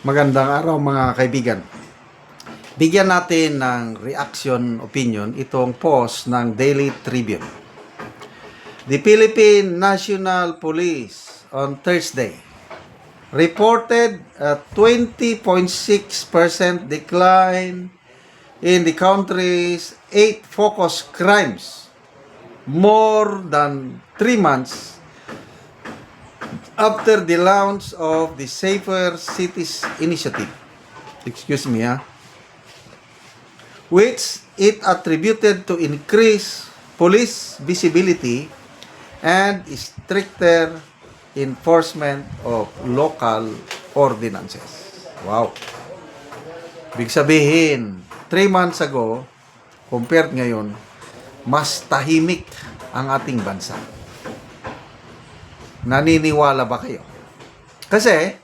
Magandang araw mga kaibigan. Bigyan natin ng reaction opinion itong post ng Daily Tribune. The Philippine National Police on Thursday reported a 20.6% decline in the country's 8 focus crimes more than 3 months after the launch of the Safer Cities Initiative. Excuse me, which it attributed to increased police visibility and stricter enforcement of local ordinances. Wow. Big sabihin, 3 months ago, compared ngayon, mas tahimik ang ating bansa. Naniniwala ba kayo? Kasi,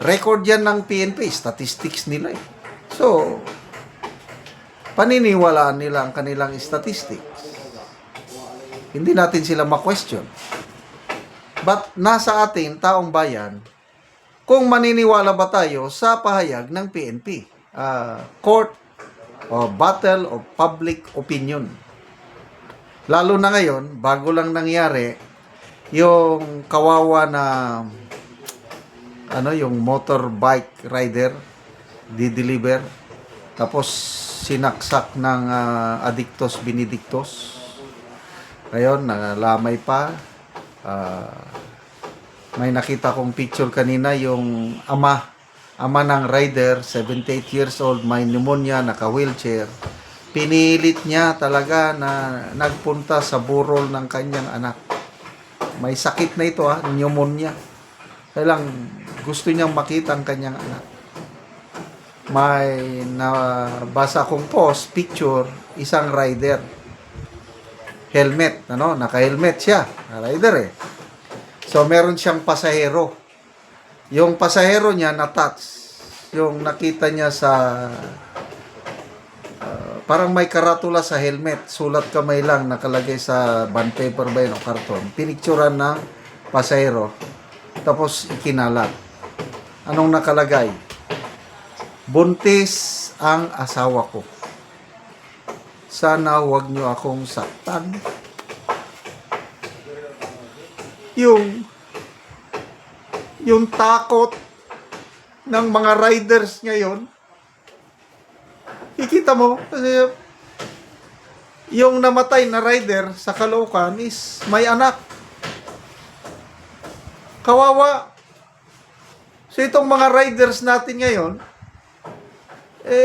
record yan ng PNP, statistics nila eh. So, paniniwalaan nila ang kanilang statistics. Hindi natin sila ma-question. But nasa atin, taong bayan, kung maniniwala ba tayo sa pahayag ng PNP, Court of Battle of Public Opinion. Lalo na ngayon, bago lang nangyari, yung kawawa na yung motorbike rider di-deliver tapos sinaksak ng Adictos Benedictos. Ngayon, nalamay pa. May nakita kong picture kanina, yung ama ng rider, 78 years old, may pneumonia, naka-wheelchair. Pinilit niya talaga na nagpunta sa burol ng kanyang anak. May sakit na ito, pneumonia. Kaya lang, gusto niyang makita ang kanyang anak. May nabasa kong post, picture, isang rider. Helmet, naka-helmet siya. Rider eh. So, meron siyang pasahero. Yung pasahero niya na-touch. Yung nakita niya sa parang may karatula sa helmet. Sulat kamay lang, nakalagay sa bond paper ba yun o karton. Pinicturan ng pasahero. Tapos ikinalat. Anong nakalagay? Buntis ang asawa ko. Sana huwag niyo akong saktan. Yung takot ng mga riders ngayon, ikita mo, kasi yung namatay na rider sa Caloocan is may anak. Kawawa. So itong mga riders natin ngayon,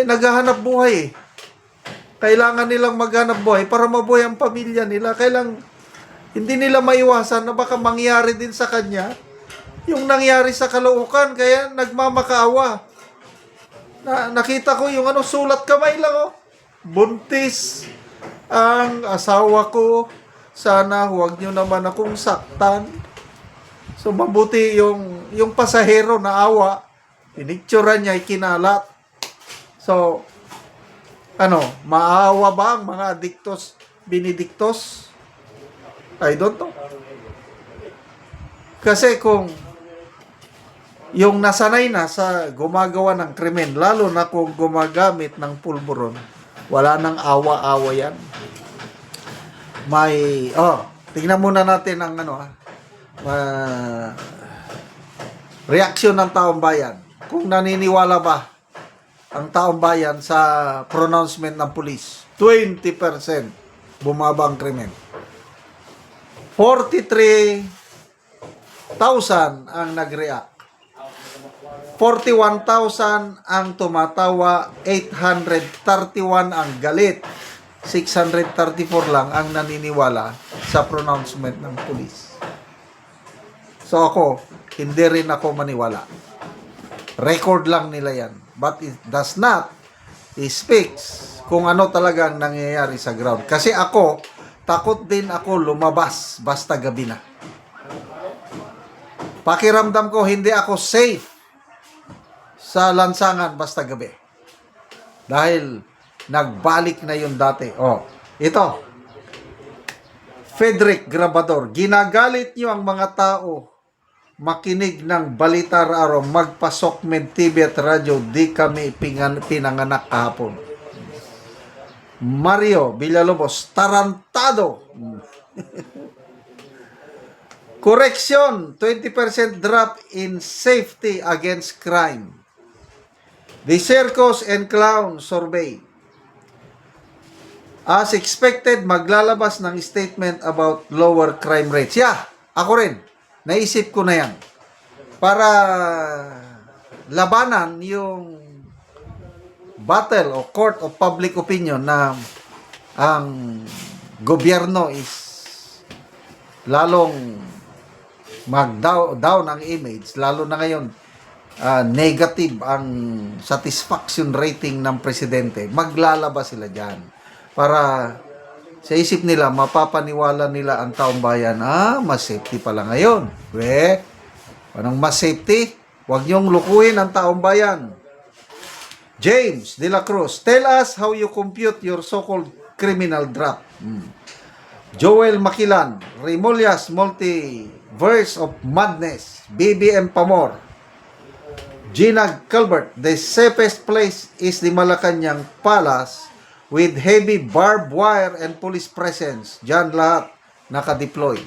naghahanap buhay eh. Kailangan nilang maghanap buhay para mabuhay ang pamilya nila. Kailangan hindi nila maiwasan na baka mangyari din sa kanya yung nangyari sa Caloocan, kaya nagmamakaawa. Nakita ko yung sulat kamay lang buntis ang asawa ko, sana huwag niyo naman akong saktan. So mabuti yung pasahero na awa, pinicturean niya, ikinalat. So maawa ba ang mga Adictos Benedictos? I don't know. Kasi kung yung nasanay na sa gumagawa ng krimen, lalo na kung gumagamit ng pulburon, wala nang awa-awa yan. Tingnan muna natin ang reaksyon ng taong bayan. Kung naniniwala ba ang taong bayan sa pronouncement ng police. 20% bumaba ang krimen. 43,000 ang nag-react. 41,000 ang tumatawa, 831 ang galit, 634 lang ang naniniwala sa pronouncement ng police. So ako, hindi rin ako maniwala. Record lang nila yan. But it does not, it speaks kung ano talagang nangyayari sa ground. Kasi ako, takot din ako lumabas basta gabi na. Pakiramdam ko, hindi ako safe sa lansangan basta gabi. Dahil nagbalik na yung dati. Ito. Frederick Grabador, ginagalit niyo ang mga tao makinig ng balita araw, magpasok med TV at radyo, di kami pinanganak kahapon. Mario Villalobos, tarantado. Correction, 20% drop in safety against crime. The Circus and Clown Survey. As expected, maglalabas ng statement about lower crime rates. Yeah, ako rin. Naisip ko na yan. Para labanan yung battle o court of public opinion na ang gobyerno is lalong mag-down ang image, lalo na ngayon negative ang satisfaction rating ng presidente. Maglalabas sila dyan para sa isip nila, mapapaniwala nila ang taong bayan, mas safety pala ngayon. Anong mas safety? Huwag niyong lukuhin ang taong bayan. James De La Cruz, tell us how you compute your so-called criminal drop. Joel Makilan, Remulias Multiverse of Madness, BBM Pamor. Gina Calvert, the safest place is the Malacanang Palace with heavy barbed wire and police presence. Diyan lahat nakadeploy.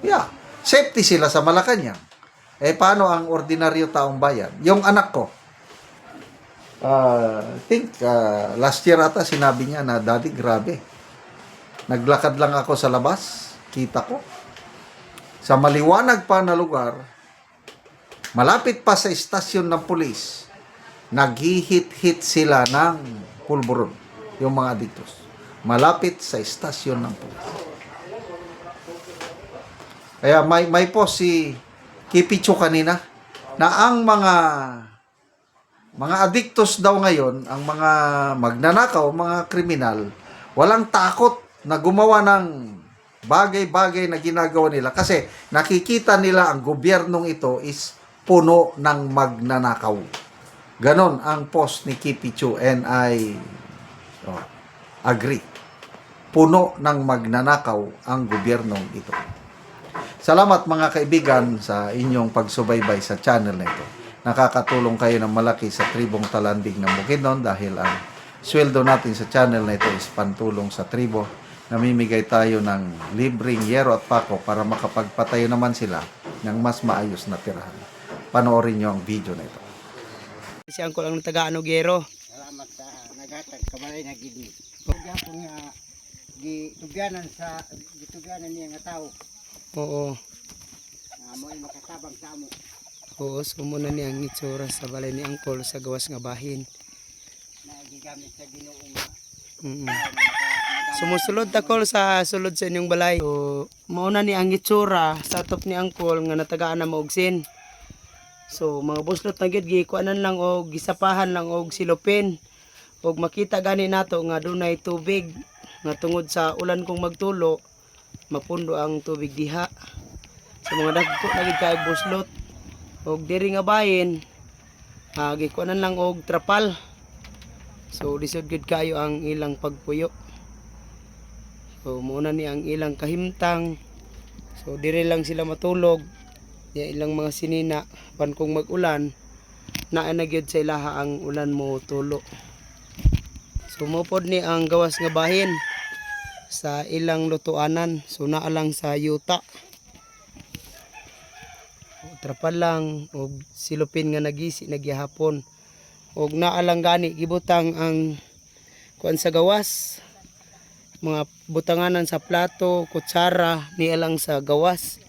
Yeah, safety sila sa Malacanang. Paano ang ordinaryo taong bayan? Yung anak ko, I think last year ata sinabi niya na, Daddy, grabe. Naglakad lang ako sa labas, kita ko. Sa maliwanag pa na lugar, malapit pa sa istasyon ng pulis, naghihit-hit sila ng pulburon, yung mga adictos. Malapit sa istasyon ng pulis. Kaya may post si Kipicho kanina na ang mga adictos daw ngayon, ang mga magnanakaw, mga kriminal, walang takot na gumawa ng bagay-bagay na ginagawa nila kasi nakikita nila ang gobyernong ito is puno ng magnanakaw. Ganon ang post ni Kipicho and I agree. Puno ng magnanakaw ang gobyernong ito. Salamat mga kaibigan sa inyong pagsubaybay sa channel na ito. Nakakatulong kayo ng malaki sa tribong Talandig ng Bukidnon dahil ang sweldo natin sa channel na ito is pantulong sa tribo. Namimigay tayo ng libreng yero at pako para makapagpatayo naman sila ng mas maayos na tirahan. Panoorin nyo ang video na ito. Si Angkol ang taga-ano gero. Salamat sa nagatag kabalay na gidi. Pagapon nga gituganan niya nga tao. Oo. Mo ay makatabang sa amo. Oo, sumuna niya ang itsura sa balay ni Angkol sa gawas nga bahin. Na gigamit sa Ginoo nga. Sumusulod takol sa sulod sa inyong balay. So, mauna ni ang itsura sa top ni Angkol nga natagaan na maugsin. So, mga buslot na gid gikuanan lang og gisapahan lang og silupin. Og makita gani nato nga dunay tubig nga tungod sa ulan kong magtulo, mapundo ang tubig diha. Sa mga dagko na gid kay buslot. Og diri nga bahin, gikuanan lang og trapal. So, lisod gid kayo ang ilang pagpuyo. So, muna ni ang ilang kahimtang. So, diri lang sila matulog. Ya ilang mga sinina pan kung mag-ulan naa na gyud sa ilaha ang ulan mo tulo. Sumupod ni ang gawas nga bahin sa ilang lutuanan. So naa lang sa yuta. Trapal lang og silupin nga nagisi nagyahapon. Og naa lang gani gibutang ang kuan sa gawas. Mga butanganan sa plato, kutsara niya lang sa gawas.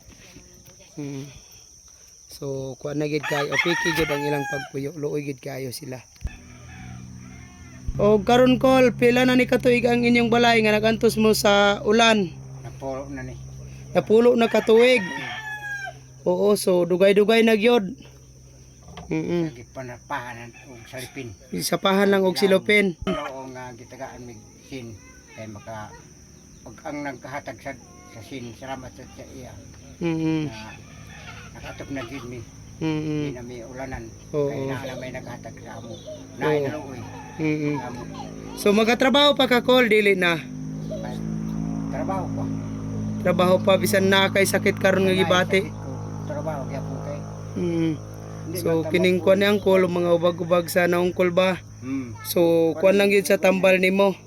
So, kuan na gid kayo, piki gid ang ilang pagpuyo, luoy gid kayo sila. O karon kol, pila na ni katuig ang inyong balay nga nagantos mo sa ulan? Napulo na ni. Napulo na katuig. Oo, so dugay-dugay na gyud. Gipanapahanan og salipin. Isapahan lang og silupin. Oo nga gitagaan mig sin kay maka pag ang nagkahatag sa sin salamat sa iya. Nakatop na gid mi. Hindi na may ulanan. Kaya na may naghatag sa amo. Naay na luoy. So magatrabaho pa ka kol dili na. Trabaho pa. Trabaho pa bisan na kay sakit karon nga gibati. Trabaho gyapon kay. Mm. Hindi So man kining kuan ni angkol mga ubag-ubag sa naungkol ba. Hmm. So kuan lang gyud sa tambal nimo.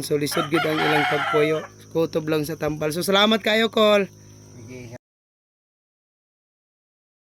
So lisod gyud ang ilang pagpuyo. Kutob lang sa tambal. So salamat kayo, Kol. Sige.